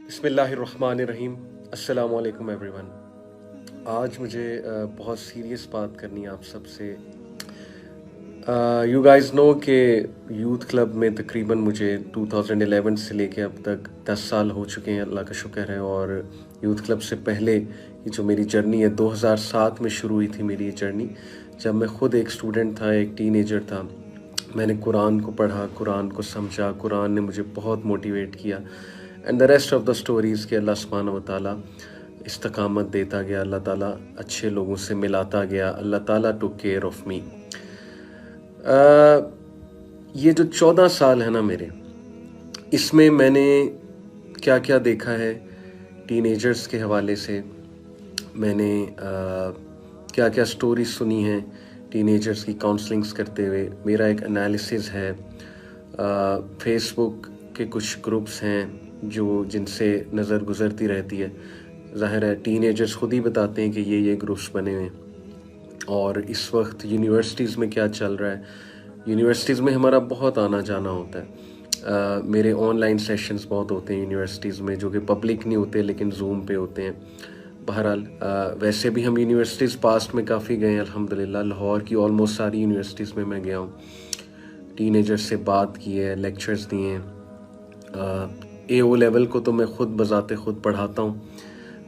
बिस्मिल्लाहिर्रहमानिर्रहीम। अस्सलामु अलैकुम एवरीवन। आज मुझे बहुत सीरियस बात करनी है आप सबसे। यू गाइस नो कि यूथ क्लब में तकरीबन मुझे 2011 से लेके अब तक 10 साल हो चुके हैं, अल्लाह का शुक्र है। और यूथ क्लब से पहले ये जो मेरी जर्नी है 2007 में शुरू हुई थी मेरी ये जर्नी, जब मैं ख़ुद एक स्टूडेंट था, एक टीनेजर था। मैंने कुरान को पढ़ा, कुरान को समझा, कुरान ने मुझे बहुत मोटिवेट किया। And the rest of the stories कि अल्लाह सुब्हानहू व तआला इस्तकामत देता गया, अल्लाह ताला अच्छे लोगों से मिलाता गया, अल्लाह ताला टुक केयर ऑफ़ मी। ये जो 14 साल है ना मेरे, इसमें मैंने क्या क्या देखा है टीनेजर्स के हवाले से। मैंने क्या क्या स्टोरी सुनी है टीनेजर्स की काउंसलिंग्स करते हुए। मेरा एक एनालिसिस है, फेसबुक के कुछ ग्रुप्स हैं जिनसे नज़र गुज़रती रहती है। ज़ाहिर है टीनेजर्स ख़ुद ही बताते हैं कि ये ग्रुप्स बने हुए हैं। और इस वक्त यूनिवर्सिटीज़ में क्या चल रहा है, यूनिवर्सिटीज़ में हमारा बहुत आना जाना होता है। मेरे ऑनलाइन सेशंस बहुत होते हैं यूनिवर्सिटीज़ में, जो कि पब्लिक नहीं होते लेकिन जूम पे होते हैं। बहरहाल वैसे भी हम यूनिवर्सिटीज़ पास्ट में काफ़ी गए हैं अल्हम्दुलिल्लाह। लाहौर की ऑलमोस्ट सारी यूनिवर्सिटीज़ में मैं गया हूँ, टीनेजर्स से बात की है, लेक्चर्स दिए हैं। AO लेवल को तो मैं ख़ुद बज़ाते ख़ुद पढ़ाता हूँ,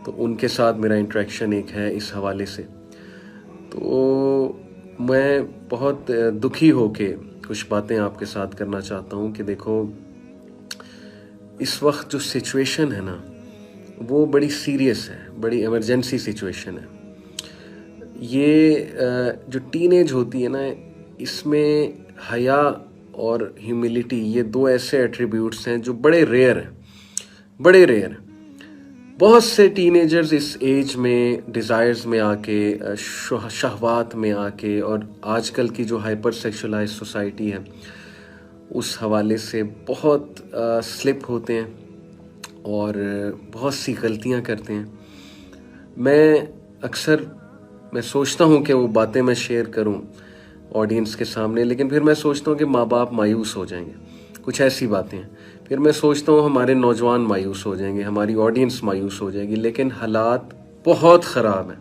तो उनके साथ मेरा इंटरेक्शन एक है इस हवाले से। तो मैं बहुत दुखी होके कुछ बातें आपके साथ करना चाहता हूँ कि देखो, इस वक्त जो सिचुएशन है ना वो बड़ी सीरियस है, बड़ी इमरजेंसी सिचुएशन है। ये जो टीनेज होती है ना, इसमें हया और ह्यूमिलिटी, ये दो ऐसे एट्रीब्यूट्स हैं जो बड़े रेयर हैं, बड़े रेयर हैं। बहुत से टीनेजर्स इस एज में डिज़ायर्स में आके, शहवात में आके, और आजकल की जो हाइपर सेक्सुअलाइज सोसाइटी है उस हवाले से बहुत स्लिप होते हैं और बहुत सी गलतियां करते हैं। मैं सोचता हूं कि वो बातें मैं शेयर करूं ऑडियंस के सामने, लेकिन फिर मैं सोचता हूं कि माँ बाप मायूस हो जाएंगे, कुछ ऐसी बातें हैं। फिर मैं सोचता हूँ हमारे नौजवान मायूस हो जाएंगे, हमारी ऑडियंस मायूस हो जाएगी। लेकिन हालात बहुत ख़राब हैं,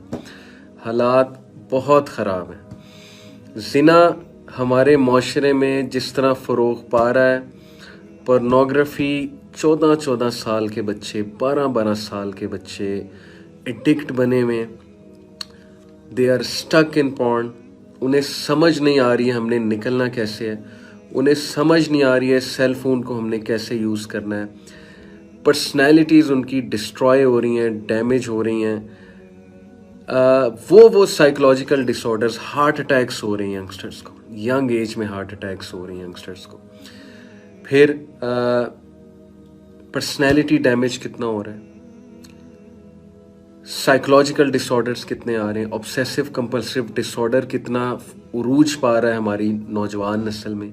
हालात बहुत ख़राब हैं। ज़िना हमारे माशरे में जिस तरह फ़रोग़ पा रहा है, पोर्नोग्राफ़ी 14-14 साल के बच्चे, 12-12 साल के बच्चे एडिक्ट बने हुए, they are stuck in porn. उन्हें समझ नहीं आ रही है हमने निकलना कैसे है, उन्हें समझ नहीं आ रही है सेल फ़ोन को हमने कैसे यूज़ करना है। पर्सनैलिटीज़ उनकी डिस्ट्रॉय हो रही हैं, डैमेज हो रही हैं। वो साइकोलॉजिकल डिसऑर्डर्स, हार्ट अटैक्स हो रहे हैं यंगस्टर्स को, यंग एज में हार्ट अटैक्स हो रही हैं यंगस्टर्स को। फिर पर्सनैलिटी डैमेज कितना हो रहा है, साइकोलॉजिकल डिसऑर्डर्स कितने आ रहे हैं, ऑब्सेसिव कंपल्सिव डिसऑर्डर कितना उरूज पा रहा है हमारी नौजवान नस्ल में।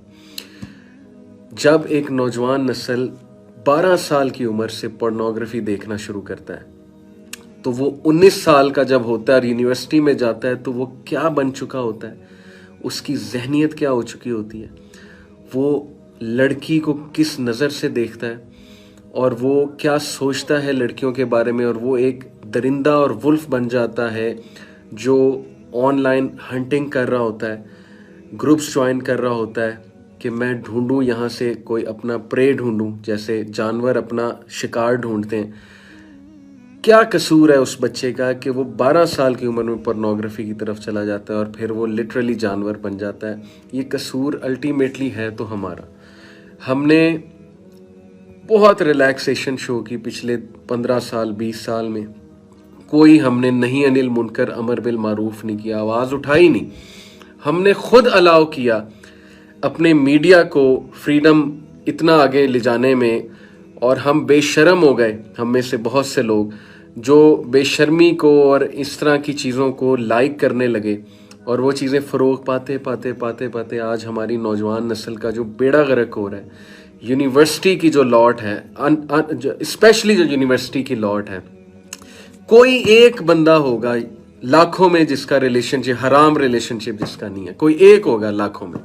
जब एक नौजवान नस्ल 12 साल की उम्र से पोर्नोग्राफी देखना शुरू करता है, तो वो 19 साल का जब होता है और यूनिवर्सिटी में जाता है, तो वो क्या बन चुका होता है, उसकी जहनियत क्या हो चुकी होती है, वो लड़की को किस नज़र से देखता है और वो क्या सोचता है लड़कियों के बारे में। और वो एक दरिंदा और वुल्फ बन जाता है जो ऑनलाइन हंटिंग कर रहा होता है, ग्रुप्स ज्वाइन कर रहा होता है कि मैं ढूंढूं यहाँ से कोई अपना प्रे ढूंढूं, जैसे जानवर अपना शिकार ढूंढते हैं। क्या कसूर है उस बच्चे का कि वो 12 साल की उम्र में पोर्नोग्राफी की तरफ चला जाता है और फिर वो लिटरली जानवर बन जाता है। ये कसूर अल्टीमेटली है तो हमारा। हमने बहुत रिलैक्सेशन शो की पिछले 15 साल 20 साल में, कोई हमने नहीं अनिल मुनकर अमर बिल मारूफ नहीं किया, आवाज़ उठाई नहीं। हमने खुद अलाउ किया अपने मीडिया को फ्रीडम इतना आगे ले जाने में, और हम बेशर्म हो गए, हम में से बहुत से लोग जो बेशर्मी को और इस तरह की चीज़ों को लाइक करने लगे, और वो चीज़ें फ़रोग पाते पाते पाते पाते आज हमारी नौजवान नस्ल का जो बेड़ा गर्क हो रहा है। यूनिवर्सिटी की जो लॉट है, स्पेशली जो यूनिवर्सिटी की लॉट है, कोई एक बंदा होगा लाखों में जिसका रिलेशनशिप, हराम रिलेशनशिप जिसका नहीं है, कोई एक होगा लाखों में।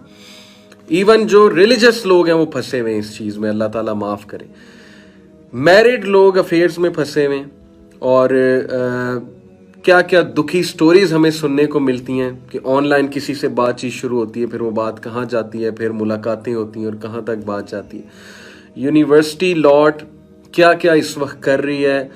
इवन जो रिलीजियस लोग हैं वो फंसे हुए हैं इस चीज़ में, अल्लाह ताला माफ़ करे। मैरिड लोग अफेयर्स में फंसे हुए हैं और क्या क्या दुखी स्टोरीज हमें सुनने को मिलती हैं कि ऑनलाइन किसी से बातचीत शुरू होती है, फिर वो बात कहाँ जाती है, फिर मुलाकातें होती हैं और कहाँ तक बात जाती है। यूनिवर्सिटी लॉट क्या क्या इस वक्त कर रही है,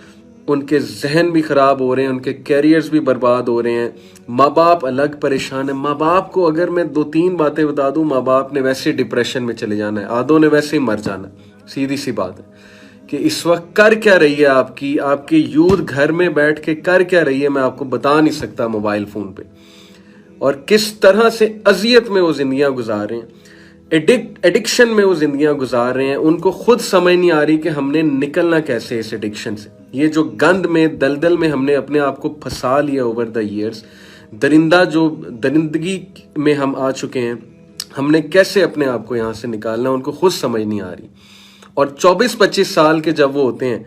उनके जहन भी ख़राब हो रहे हैं, उनके कैरियर्स भी बर्बाद हो रहे हैं। माँ बाप अलग परेशान है। माँ बाप को अगर मैं 2-3 बातें बता दूं, माँ बाप ने वैसे डिप्रेशन में चले जाना है, आधों ने वैसे ही मर जाना है। सीधी सी बात है कि इस वक्त कर क्या रही है आपकी यूथ घर में बैठ के कर क्या रही है, मैं आपको बता नहीं सकता मोबाइल फ़ोन पे, और किस तरह से अजियत में वो जिंदगियां गुजार रहे हैं, एडिक्शन में वो जिंदगियां गुजार रहे हैं। उनको खुद समझ नहीं आ रही कि हमने निकलना कैसे इस एडिक्शन से। ये जो गंद में दलदल में हमने अपने आप को फंसा लिया ओवर द ईयर्स, दरिंदगी में हम आ चुके हैं, हमने कैसे अपने आप को यहाँ से निकालना, उनको खुद समझ नहीं आ रही। और 24-25 साल के जब वो होते हैं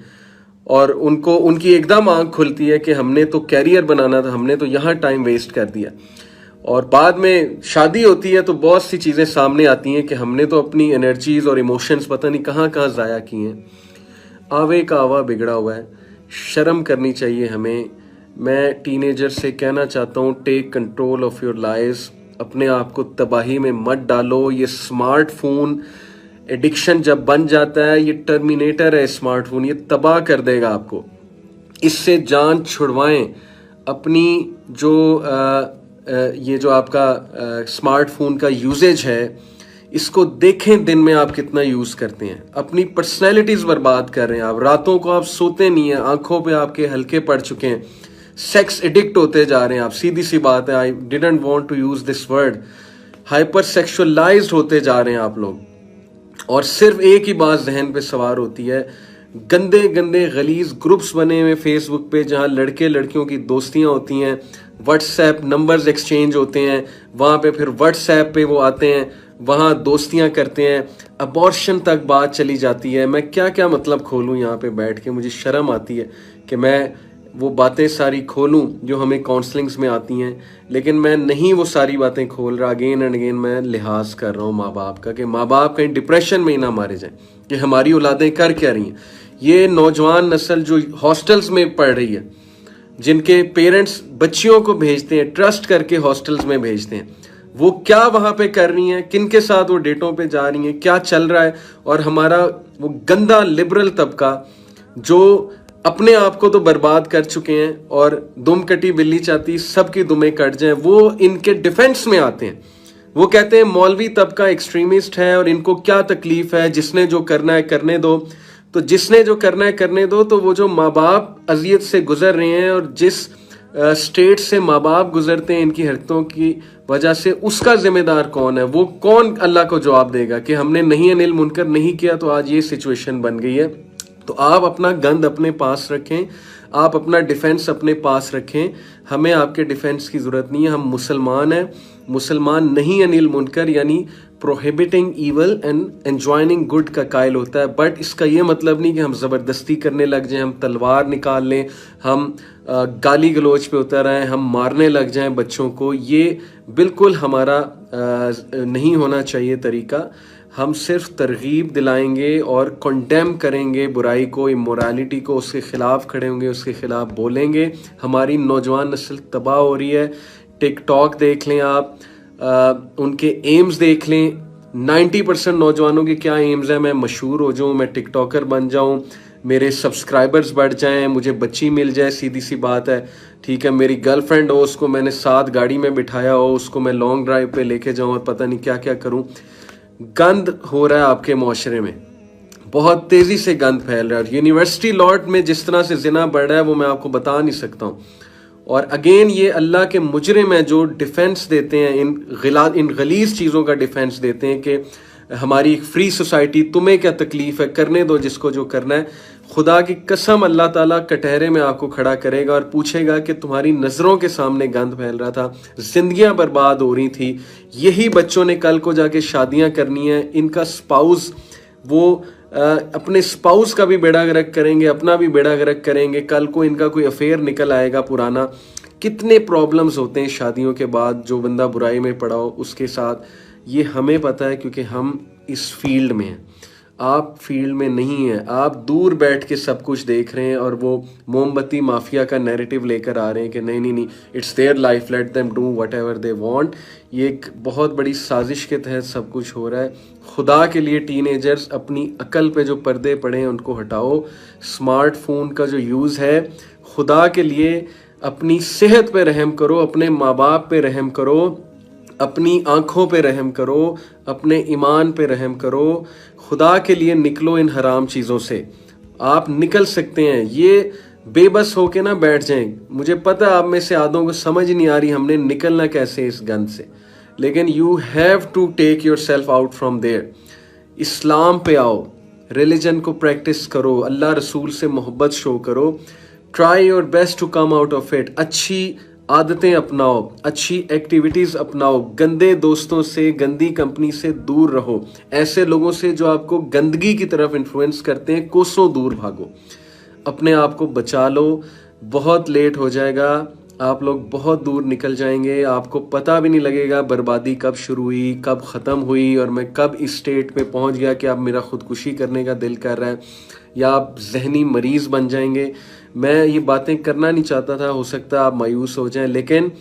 और उनकी एकदम आंख खुलती है कि हमने तो कैरियर बनाना था, हमने तो यहाँ टाइम वेस्ट कर दिया, और बाद में शादी होती है तो बहुत सी चीज़ें सामने आती हैं कि हमने तो अपनी एनर्जीज और इमोशंस पता नहीं कहाँ कहाँ ज़ाया किए हैं। आवे का आवा बिगड़ा हुआ है, शर्म करनी चाहिए हमें। मैं टीनेजर से कहना चाहता हूँ, take control of your lives, अपने आप को तबाही में मत डालो। ये स्मार्टफोन एडिक्शन जब बन जाता है, ये टर्मिनेटर है स्मार्टफोन, ये तबाह कर देगा आपको। इससे जान छुड़वाएं अपनी। ये जो आपका स्मार्टफोन का यूजेज है, इसको देखें दिन में आप कितना यूज़ करते हैं। अपनी पर्सनैलिटीज़ बर्बाद कर रहे हैं आप, रातों को आप सोते नहीं हैं, आंखों पे आपके हल्के पड़ चुके हैं, सेक्स एडिक्ट होते जा रहे हैं आप। सीधी सी बात है, I didn't want to use this word, hyper sexualized होते जा रहे हैं आप लोग। और सिर्फ एक ही बात जहन पे सवार होती है, गंदे गंदे गलीज ग्रुप्स बने हुए फेसबुक पे जहाँ लड़के लड़कियों की दोस्तियाँ होती हैं, व्हाट्सएप नंबर्स एक्सचेंज होते हैं, वहाँ पे फिर व्हाट्सएप पे वो आते हैं, वहाँ दोस्तियाँ करते हैं, अबॉर्शन तक बात चली जाती है। मैं क्या क्या मतलब खोलूँ यहाँ पे बैठ के, मुझे शर्म आती है कि मैं वो बातें सारी खोलूँ जो हमें काउंसलिंग्स में आती हैं, लेकिन मैं नहीं वो सारी बातें खोल रहा। अगेन एंड अगेन मैं लिहाज कर रहा हूँ माँ बाप का, कि माँ बाप कहीं डिप्रेशन में ही ना मारे जाएं कि हमारी औलादें कर क्या रही हैं। ये नौजवान नस्ल जो हॉस्टल्स में पढ़ रही है, जिनके पेरेंट्स बच्चियों को भेजते हैं, ट्रस्ट करके हॉस्टल्स में भेजते हैं, वो क्या वहाँ पे कर रही हैं, किन के साथ वो डेटों पे जा रही हैं, क्या चल रहा है। और हमारा वो गंदा लिबरल तबका जो अपने आप को तो बर्बाद कर चुके हैं और दुम कटी बिल्ली चाहती सबकी दुमें कट जाएं, वो इनके डिफेंस में आते हैं। वो कहते हैं मौलवी तबका एक्सट्रीमिस्ट है और इनको क्या तकलीफ है, जिसने जो करना है करने दो। तो जिसने जो करना है करने दो, तो वो जो माँ बाप अजियत से गुजर रहे हैं और जिस स्टेट से माँ बाप गुजरते हैं इनकी हरकतों की वजह से, उसका जिम्मेदार कौन है? वो कौन अल्लाह को जवाब देगा कि हमने नहीं अनिल मुनकर नहीं किया तो आज ये सिचुएशन बन गई है। तो आप अपना गंद अपने पास रखें, आप अपना डिफेंस अपने पास रखें। हमें आपके डिफेंस की ज़रूरत नहीं है, हम मुसलमान हैं। मुसलमान नहीं अनिल मुनकर यानी प्रोहिबिटिंग ईवल एंड एंजॉइनिंग गुड का कायल होता है। बट इसका ये मतलब नहीं कि हम ज़बरदस्ती करने लग जाएं, हम तलवार निकाल लें, हम गाली गलोच पे उतर आएँ, हम मारने लग जाएं बच्चों को। ये बिल्कुल हमारा नहीं होना चाहिए तरीका। हम सिर्फ तरगीब दिलाएंगे और कंडेम करेंगे बुराई को, इमोरालिटी को, उसके ख़िलाफ़ खड़े होंगे, उसके ख़िलाफ़ बोलेंगे। हमारी नौजवान नस्ल तबाह हो रही है। टिकटॉक देख लें आप, उनके एम्स देख लें। 90% नौजवानों के क्या एम्स हैं? मैं मशहूर हो जाऊँ, मैं टिकटॉकर बन जाऊँ, मेरे सब्सक्राइबर्स बढ़ जाएं, मुझे बच्ची मिल जाए। सीधी सी बात है, ठीक है, मेरी गर्लफ्रेंड हो, उसको मैंने साथ गाड़ी में बिठाया हो, उसको मैं लॉन्ग ड्राइव पे लेके जाऊँ और पता नहीं क्या क्या करूँ। गंद हो रहा है आपके माशरे में, बहुत तेज़ी से गंद फैल रहा है। यूनिवर्सिटी लॉट में जिस तरह से जिना बढ़ रहा है वो मैं आपको बता नहीं सकता हूँ। और अगेन ये अल्लाह के मुजरिम हैं जो डिफेंस देते हैं, इन गलीज चीज़ों का डिफेंस देते हैं कि हमारी एक फ्री सोसाइटी, तुम्हें क्या तकलीफ है, करने दो जिसको जो करना है। खुदा की कसम अल्लाह ताला कटहरे में आपको खड़ा करेगा और पूछेगा कि तुम्हारी नज़रों के सामने गंद फैल रहा था, जिंदगियां बर्बाद हो रही थी, यही बच्चों ने कल को जाके शादियां करनी है, इनका स्पाउस वो अपने स्पाउस का भी बेड़ा गर्क करेंगे, अपना भी बेड़ा गर्क करेंगे। कल को इनका कोई अफेयर निकल आएगा पुराना। कितने प्रॉब्लम्स होते हैं शादियों के बाद, जो बंदा बुराई में पड़ा हो उसके साथ। ये हमें पता है क्योंकि हम इस फील्ड में हैं। आप फील्ड में नहीं हैं, आप दूर बैठ के सब कुछ देख रहे हैं और वो मोमबत्ती माफिया का नैरेटिव लेकर आ रहे हैं कि नहीं नहीं नहीं, it's their life, let them do what ever they want. ये एक बहुत बड़ी साजिश के तहत सब कुछ हो रहा है। खुदा के लिए टीनेजर्स, अपनी अकल पे जो पर्दे पड़े हैं उनको हटाओ। स्मार्टफोन का जो यूज़ है, खुदा के लिए अपनी सेहत पे रहम करो, अपने माँ बाप पे रहम करो, अपनी आंखों पे रहम करो, अपने ईमान पे रहम करो। खुदा के लिए निकलो इन हराम चीज़ों से। आप निकल सकते हैं, ये बेबस होके ना बैठ जाएं। मुझे पता है आप में से आधों को समझ नहीं आ रही हमने निकलना कैसे इस गंद से, लेकिन you have to take yourself out from there. Islam पे आओ, रिलीजन को प्रैक्टिस करो, अल्लाह रसूल से मोहब्बत शो करो। Try your best to come out of it. अच्छी आदतें अपनाओ, अच्छी एक्टिविटीज़ अपनाओ, गंदे दोस्तों से, गंदी कंपनी से दूर रहो। ऐसे लोगों से जो आपको गंदगी की तरफ इन्फ्लुएंस करते हैं, कोसों दूर भागो। अपने आप को बचा लो, बहुत लेट हो जाएगा, आप लोग बहुत दूर निकल जाएंगे, आपको पता भी नहीं लगेगा बर्बादी कब शुरू हुई, कब ख़त्म हुई, और मैं कब इस स्टेट पे पहुंच गया कि अब मेरा खुदकुशी करने का दिल कर रहा है, या आप जहनी मरीज़ बन जाएंगे। मैं ये बातें करना नहीं चाहता था, हो सकता है आप मायूस हो जाएं, लेकिन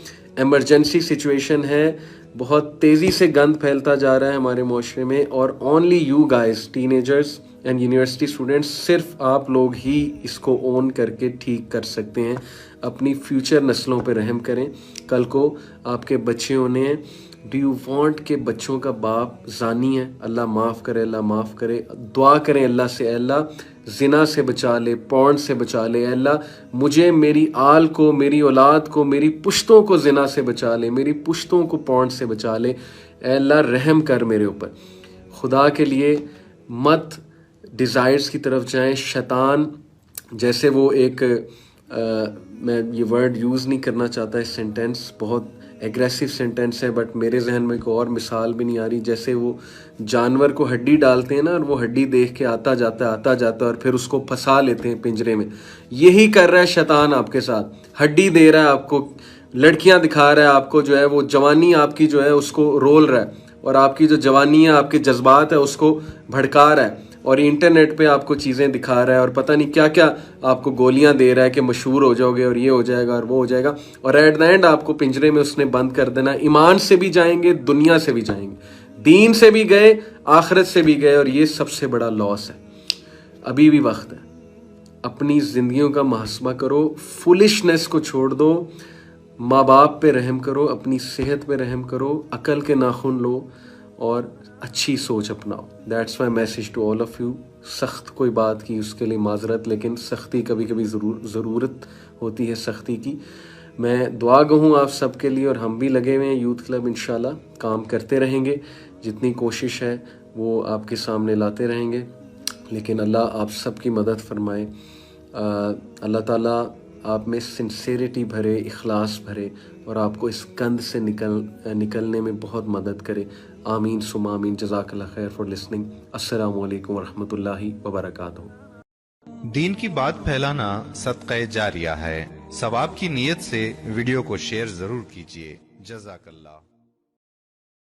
एमरजेंसी सिचुएशन है। बहुत तेज़ी से गंद फैलता जा रहा है हमारे माशरे में, और only you guys, teenagers and university students, सिर्फ आप लोग ही इसको ओन करके ठीक कर सकते हैं। अपनी फ्यूचर नस्लों पे रहम करें। कल को आपके बच्चे होने हैं, डू यू वांट के बच्चों का बाप जानी है? अल्लाह माफ़ करे, अल्लाह माफ़ करे। दुआ करें अल्लाह से, अल्लाह जिना से बचा ले, पॉर्न से बचा ले। अल्लाह मुझे, मेरी आल को, मेरी औलाद को, मेरी पुश्तों को जिना से बचा ले, मेरी पुश्तों को पॉर्न से बचा ले। अल्लाह रहम कर मेरे ऊपर। खुदा के लिए मत डिज़ायर्स की तरफ जाएं। शैतान जैसे वो एक मैं ये वर्ड यूज़ नहीं करना चाहता, इस सेंटेंस बहुत एग्रेसिव सेंटेंस है, बट मेरे जहन में कोई और मिसाल भी नहीं आ रही। जैसे वो जानवर को हड्डी डालते हैं ना, और वो हड्डी देख के आता जाता है और फिर उसको फंसा लेते हैं पिंजरे में। यही कर रहा है शैतान आपके साथ। हड्डी दे रहा है आपको, लड़कियां दिखा रहा है आपको, जो है वो जवानी आपकी जो है उसको रोल रहा है, और आपकी जो जवानी है, आपके जज्बात है, उसको भड़का रहा है, और इंटरनेट पे आपको चीज़ें दिखा रहा है, और पता नहीं क्या क्या आपको गोलियां दे रहा है कि मशहूर हो जाओगे, और ये हो जाएगा और वो हो जाएगा, और एट द एंड आपको पिंजरे में उसने बंद कर देना। ईमान से भी जाएंगे, दुनिया से भी जाएंगे, दीन से भी गए, आखिरत से भी गए, और ये सबसे बड़ा लॉस है। अभी भी वक्त है, अपनी जिंदगियों का मुहासबा करो, फुलिशनेस को छोड़ दो, माँ बाप पे रहम करो, अपनी सेहत पे रहम करो, अकल के नाखून लो, और अच्छी सोच अपनाओ। That's my message to all of you. सख्त कोई बात की उसके लिए माजरत, लेकिन सख्ती कभी कभी ज़रूरत होती है सख्ती की। मैं दुआ गहूँ आप सब के लिए, और हम भी लगे हुए हैं यूथ क्लब, इंशाल्लाह काम करते रहेंगे। जितनी कोशिश है वो आपके सामने लाते रहेंगे, लेकिन अल्लाह आप सब की मदद फरमाए। अल्लाह ताला आप में सिंसेरिटी भरे, इखलास भरे, और आपको इस कंध से निकलने में बहुत मदद करे। आमीन सुमा आमीन। जज़ाकल्लाह खैर फॉर लिसनिंग। अस्सलामु अलैकुम वरहमतुल्लाहि वबरकातुहू। दीन की बात फैलाना सदक़े जारिया है। सवाब की नीयत से वीडियो को शेयर जरूर कीजिए। जज़ाकल्लाह।